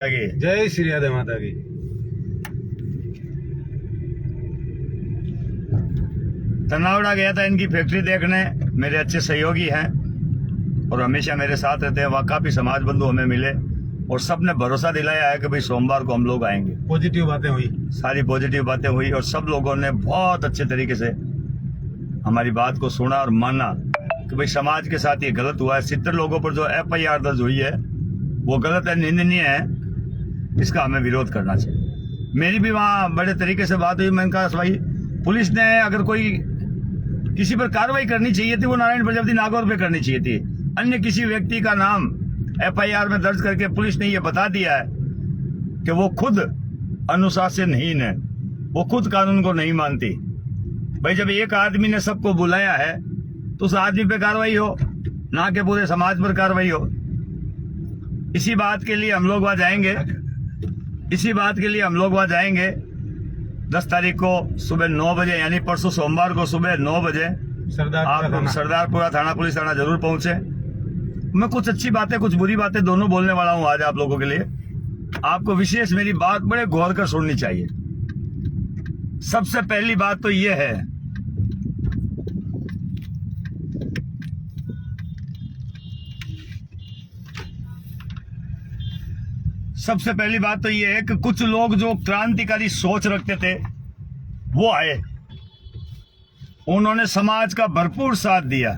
जय श्री राधे माता की। तनावड़ा गया था इनकी फैक्ट्री देखने। मेरे अच्छे सहयोगी हैं और हमेशा मेरे साथ रहते हैं। वहाँ काफी समाज बंधु हमें मिले और सबने भरोसा दिलाया है कि भाई सोमवार को हम लोग आएंगे। पॉजिटिव बातें हुई, सारी पॉजिटिव बातें हुई और सब लोगों ने बहुत अच्छे तरीके से हमारी बात को सुना और माना कि भाई समाज के साथ ये गलत हुआ है। 70 लोगों पर जो FIR दर्ज हुई है वो गलत है, निंदनीय है, इसका हमें विरोध करना चाहिए। मेरी भी वहाँ बड़े तरीके से बात हुई। मैंने कहा भाई पुलिस ने अगर कोई किसी पर कार्रवाई करनी चाहिए थी वो नारायण प्रजापति नागौर पे करनी चाहिए थी। अन्य किसी व्यक्ति का नाम FIR में दर्ज करके पुलिस ने ये बता दिया है कि वो खुद अनुशासनहीन है, वो खुद कानून को नहीं मानती। भाई जब एक आदमी ने सबको बुलाया है तो उस आदमी पे कार्रवाई हो, ना कि पूरे समाज पर कार्रवाई हो। इसी बात के लिए हम लोग वहां जाएंगे। 10 तारीख को सुबह 9 बजे यानी परसों सोमवार को सुबह 9 बजे आप सरदारपुरा थाना पुलिस थाना जरूर पहुंचे। मैं कुछ अच्छी बातें कुछ बुरी बातें दोनों बोलने वाला हूं आज आप लोगों के लिए। आपको विशेष मेरी बात बड़े गौर कर सुननी चाहिए। सबसे पहली बात तो ये है, सबसे पहली बात तो ये है कि कुछ लोग जो क्रांतिकारी सोच रखते थे वो आए, उन्होंने समाज का भरपूर साथ दिया।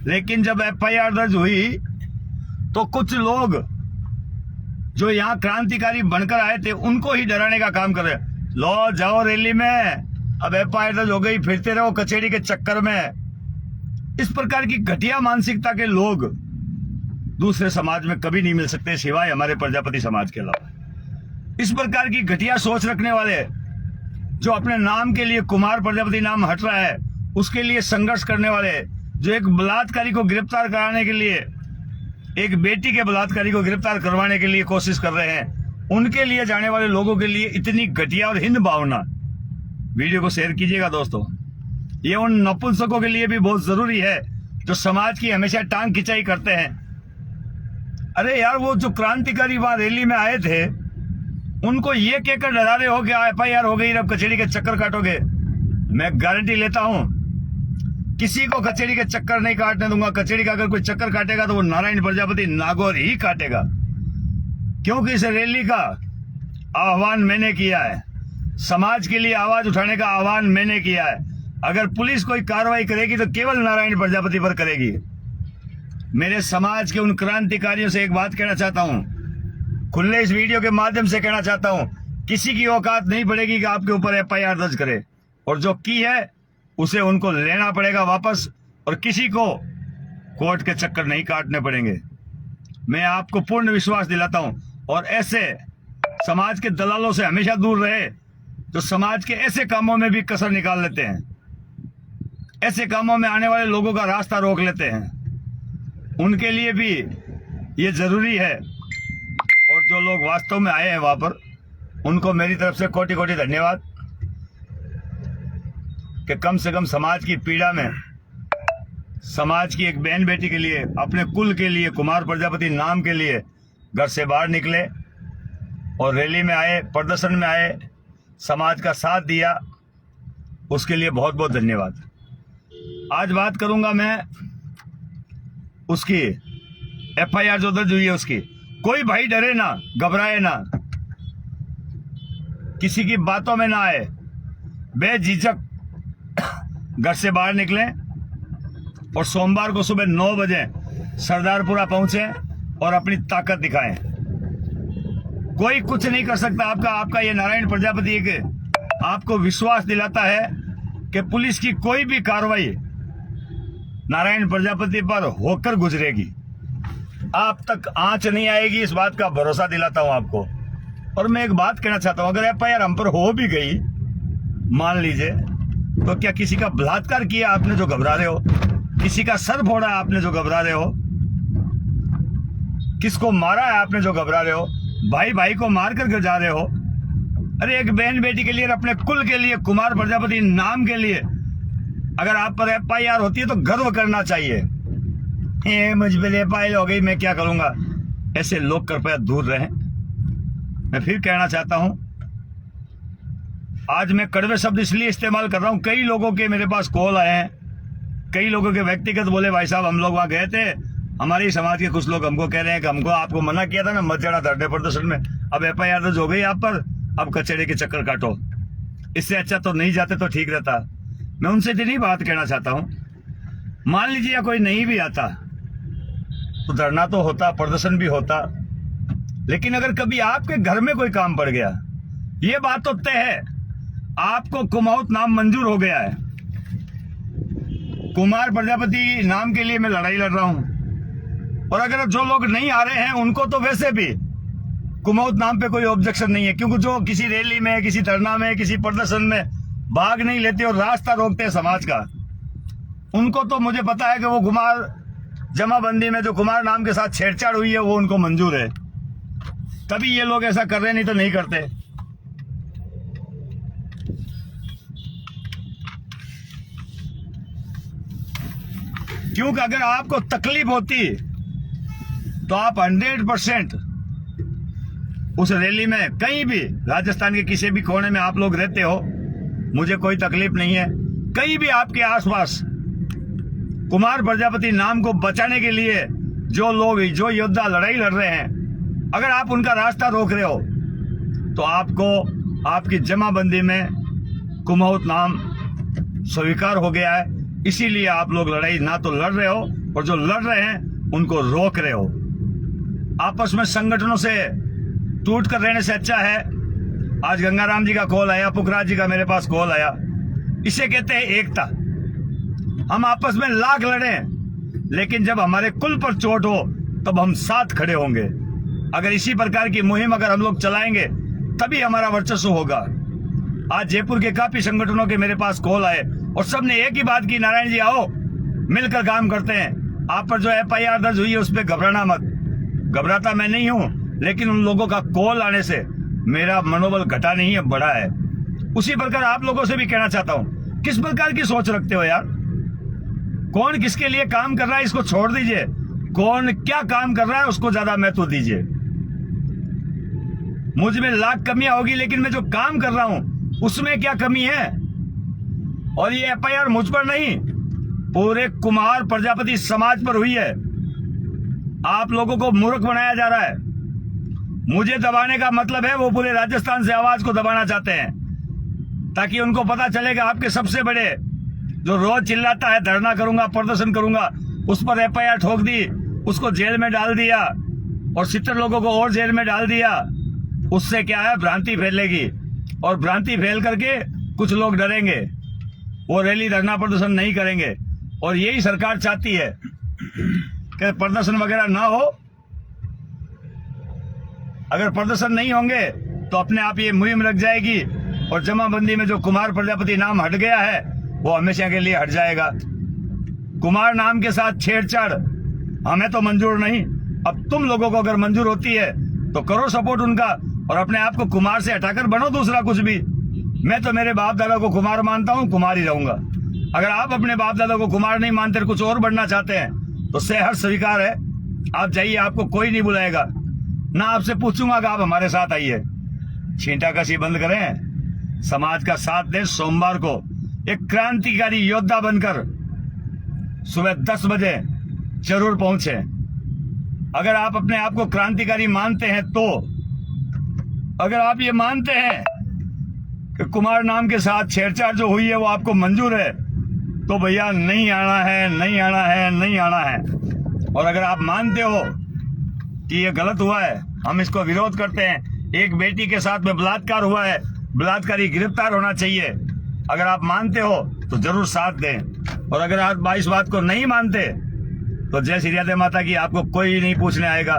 लेकिन जब FIR दर्ज हुई तो कुछ लोग जो यहाँ क्रांतिकारी बनकर आए थे उनको ही डराने का काम कर रहे। लो जाओ रैली में, अब FIR दर्ज हो गई, फिरते रहो कचेरी के चक्कर में। इस प्रकार की घटिया मानसिकता के लोग दूसरे समाज में कभी नहीं मिल सकते सिवाय हमारे प्रजापति समाज के अलावा। इस प्रकार की घटिया सोच रखने वाले जो अपने नाम के लिए कुमार प्रजापति नाम हट रहा है उसके लिए संघर्ष करने वाले, जो एक बलात्कारी को गिरफ्तार कराने के लिए, एक बेटी के बलात्कारी को गिरफ्तार करवाने के लिए कोशिश कर रहे हैं, उनके लिए जाने वाले लोगों के लिए इतनी घटिया और हीन भावना। वीडियो को शेयर कीजिएगा दोस्तों। ये उन नपुंसकों के लिए भी बहुत जरूरी है जो समाज की हमेशा टांग खिंचाई करते हैं। अरे यार वो जो क्रांतिकारी वहां रैली में आए थे उनको ये कहकर डरा रहे हो कि FIR हो गई, अब कचेरी के चक्कर काटोगे। मैं गारंटी लेता हूं किसी को कचेरी के चक्कर नहीं काटने दूंगा। कचेरी का अगर कोई चक्कर काटेगा तो वो नारायण प्रजापति नागौर ही काटेगा, क्योंकि इस रैली का आह्वान मैंने किया है। समाज के लिए आवाज उठाने का आह्वान मैंने किया है। अगर पुलिस कोई कार्रवाई करेगी तो केवल नारायण प्रजापति पर करेगी। मेरे समाज के उन क्रांतिकारियों से एक बात कहना चाहता हूं, खुले इस वीडियो के माध्यम से कहना चाहता हूं, किसी की औकात नहीं पड़ेगी कि आपके ऊपर FIR दर्ज करे, और जो की है उसे उनको लेना पड़ेगा वापस, और किसी को कोर्ट के चक्कर नहीं काटने पड़ेंगे। मैं आपको पूर्ण विश्वास दिलाता हूं। और ऐसे समाज के दलालों से हमेशा दूर रहे जो समाज के ऐसे कामों में भी कसर निकाल लेते हैं, ऐसे कामों में आने वाले लोगों का रास्ता रोक लेते हैं। उनके लिए भी ये जरूरी है। और जो लोग वास्तव में आए हैं वहां पर, उनको मेरी तरफ से कोटि कोटि धन्यवाद कि कम से कम समाज की पीड़ा में, समाज की एक बहन बेटी के लिए, अपने कुल के लिए, कुमार प्रजापति नाम के लिए घर से बाहर निकले और रैली में आए, प्रदर्शन में आए, समाज का साथ दिया। उसके लिए बहुत बहुत धन्यवाद। आज बात करूंगा मैं उसकी FIR जो दर्ज हुई है उसकी। कोई भाई डरे ना, घबराए ना, किसी की बातों में ना आए, बेझिझक घर से बाहर निकले और सोमवार को सुबह 9 बजे सरदारपुरा पहुंचे और अपनी ताकत दिखाएं। कोई कुछ नहीं कर सकता आपका ये नारायण प्रजापति एक आपको विश्वास दिलाता है कि पुलिस की कोई भी कार्रवाई नारायण प्रजापति पर होकर गुजरेगी, आप तक आंच नहीं आएगी, इस बात का भरोसा दिलाता हूं आपको। और मैं एक बात कहना चाहता हूं, अगर FIR हम पर हो भी गई, मान लीजिए, तो क्या किसी का बलात्कार किया आपने जो घबरा रहे हो, किसी का सर फोड़ा आपने जो घबरा रहे हो, किसको मारा है आपने जो घबरा रहे हो, भाई भाई को मार कर जा रहे हो। अरे एक बहन बेटी के लिए, अपने कुल के लिए, कुमार प्रजापति नाम के लिए अगर आप पर FIR होती है तो गर्व करना चाहिए। मुझ पर FIR हो गई, मैं क्या करूंगा। ऐसे लोग कृपया दूर रहें। मैं फिर कहना चाहता हूं, आज मैं कड़वे शब्द इसलिए इस्तेमाल कर रहा हूं, कई लोगों के मेरे पास कॉल आए हैं, कई लोगों के व्यक्तिगत बोले भाई साहब हम लोग वहां गए थे, हमारे समाज के कुछ लोग हमको कह रहे हैं कि हमको आपको मना किया था ना मत जाना धरने प्रदर्शन में, अब FIR दर्ज हो गई आप पर, अब कचहरे के चक्कर काटो। इससे अच्छा तो नहीं जाते तो ठीक रहता। मैं उनसे इतनी बात कहना चाहता हूं, मान लीजिए कोई नहीं भी आता तो धरना तो होता, प्रदर्शन भी होता, लेकिन अगर कभी आपके घर में कोई काम पड़ गया, ये बात तो तय है, आपको कुमाऊत नाम मंजूर हो गया है, कुमार प्रजापति नाम के लिए मैं लड़ाई लड़ रहा हूं, और अगर जो लोग नहीं आ रहे हैं उनको तो वैसे भी कुमाऊत नाम पे कोई ऑब्जेक्शन नहीं है, क्योंकि जो किसी रैली में, किसी धरना में, किसी प्रदर्शन में भाग नहीं लेते और रास्ता रोकते हैं समाज का, उनको तो मुझे पता है कि वो कुमार जमाबंदी में जो कुमार नाम के साथ छेड़छाड़ हुई है वो उनको मंजूर है। तभी ये लोग ऐसा कर रहे, नहीं तो नहीं करते। क्योंकि अगर आपको तकलीफ होती तो आप 100% उस रैली में, कहीं भी राजस्थान के किसी भी कोने में आप लोग रहते हो, मुझे कोई तकलीफ नहीं है, कहीं भी आपके आसपास कुमार प्रजापति नाम को बचाने के लिए जो लोग, जो योद्धा लड़ाई लड़ रहे हैं, अगर आप उनका रास्ता रोक रहे हो तो आपको आपकी जमाबंदी में कुमाऊत नाम स्वीकार हो गया है। इसीलिए आप लोग लड़ाई ना तो लड़ रहे हो, और जो लड़ रहे हैं उनको रोक रहे हो। आपस में संगठनों से टूट कर रहने से अच्छा है, आज गंगाराम जी का कॉल आया, पुखराज जी का मेरे पास कॉल आया, इसे कहते हैं एकता। हम आपस में लाख लड़े, लेकिन जब हमारे कुल पर चोट हो तब हम साथ खड़े होंगे। अगर इसी प्रकार की मुहिम अगर हम लोग चलाएंगे तभी हमारा वर्चस्व होगा। आज जयपुर के काफी संगठनों के मेरे पास कॉल आए और सबने एक ही बात की, नारायण जी आओ मिलकर काम करते हैं, आप पर जो FIR दर्ज हुई है उस पर घबराना मत। घबराता मैं नहीं हूं, लेकिन उन लोगों का कॉल आने से मेरा मनोबल घटा नहीं है, बढ़ा है। उसी प्रकार आप लोगों से भी कहना चाहता हूं, किस प्रकार की सोच रखते हो यार? कौन किसके लिए काम कर रहा है इसको छोड़ दीजिए, कौन क्या काम कर रहा है उसको ज्यादा महत्व दीजिए। मुझ में लाख कमियां होगी, लेकिन मैं जो काम कर रहा हूं उसमें क्या कमी है? और ये FIR मुझ पर नहीं, पूरे कुमार प्रजापति समाज पर हुई है। आप लोगों को मूर्ख बनाया जा रहा है। मुझे दबाने का मतलब है वो पूरे राजस्थान से आवाज को दबाना चाहते हैं, ताकि उनको पता चलेगा आपके सबसे बड़े जो रोज चिल्लाता है धरना करूंगा, प्रदर्शन करूंगा, उस पर FIR ठोक दी, उसको जेल में डाल दिया और 70 लोगों को और जेल में डाल दिया। उससे क्या है, भ्रांति फैलेगी, और भ्रांति फैल करके कुछ लोग डरेंगे, वो रैली धरना प्रदर्शन नहीं करेंगे। और यही सरकार चाहती है कि प्रदर्शन वगैरह ना हो। अगर प्रदर्शन नहीं होंगे तो अपने आप ये मुहिम लग जाएगी, और जमाबंदी में जो कुमार प्रजापति नाम हट गया है वो हमेशा के लिए हट जाएगा। कुमार नाम के साथ छेड़छाड़ हमें तो मंजूर नहीं। अब तुम लोगों को अगर मंजूर होती है तो करो सपोर्ट उनका, और अपने आप को कुमार से हटाकर बनो दूसरा कुछ भी। मैं तो मेरे बाप दादा को कुमार मानता हूं, कुमार ही रहूंगा। अगर आप अपने बाप दादा को कुमार नहीं मानते, कुछ और बनना चाहते हैं तो सहर्ष स्वीकार है, आप जाइए, आपको कोई नहीं बुलाएगा ना। आपसे पूछूंगा कि आप हमारे साथ आइए। छींटाकशी बंद करें, समाज का साथ दें। सोमवार को एक क्रांतिकारी योद्धा बनकर सुबह 10 बजे जरूर पहुंचे। अगर आप अपने आप को क्रांतिकारी मानते हैं तो, अगर आप ये मानते हैं कि कुमार नाम के साथ छेड़छाड़ जो हुई है वो आपको मंजूर है, तो भैया नहीं आना है, नहीं आना है, नहीं आना है। और अगर आप मानते हो कि ये गलत हुआ है, हम इसको विरोध करते हैं, एक बेटी के साथ में बलात्कार हुआ है, बलात्कारी गिरफ्तार होना चाहिए, अगर आप मानते हो तो जरूर साथ दें। और अगर आप इस बात को नहीं मानते तो जय श्री राधे माता की, आपको कोई नहीं पूछने आएगा।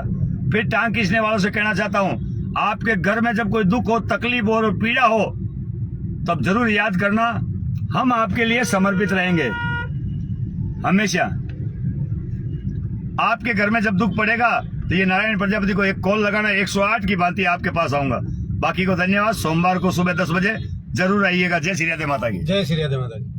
फिर टांग खींचने वालों से कहना चाहता हूं, आपके घर में जब कोई दुख हो, तकलीफ हो और पीड़ा हो, तब जरूर याद करना, हम आपके लिए समर्पित रहेंगे हमेशा। आपके घर में जब दुख पड़ेगा तो ये नारायण प्रजापति को एक कॉल लगाना, 108 की बात आपके पास आऊंगा। बाकी को धन्यवाद। सोमवार को सुबह 10 बजे जरूर आइएगा। जय श्री राधे माता की। जय श्री राधे माता की।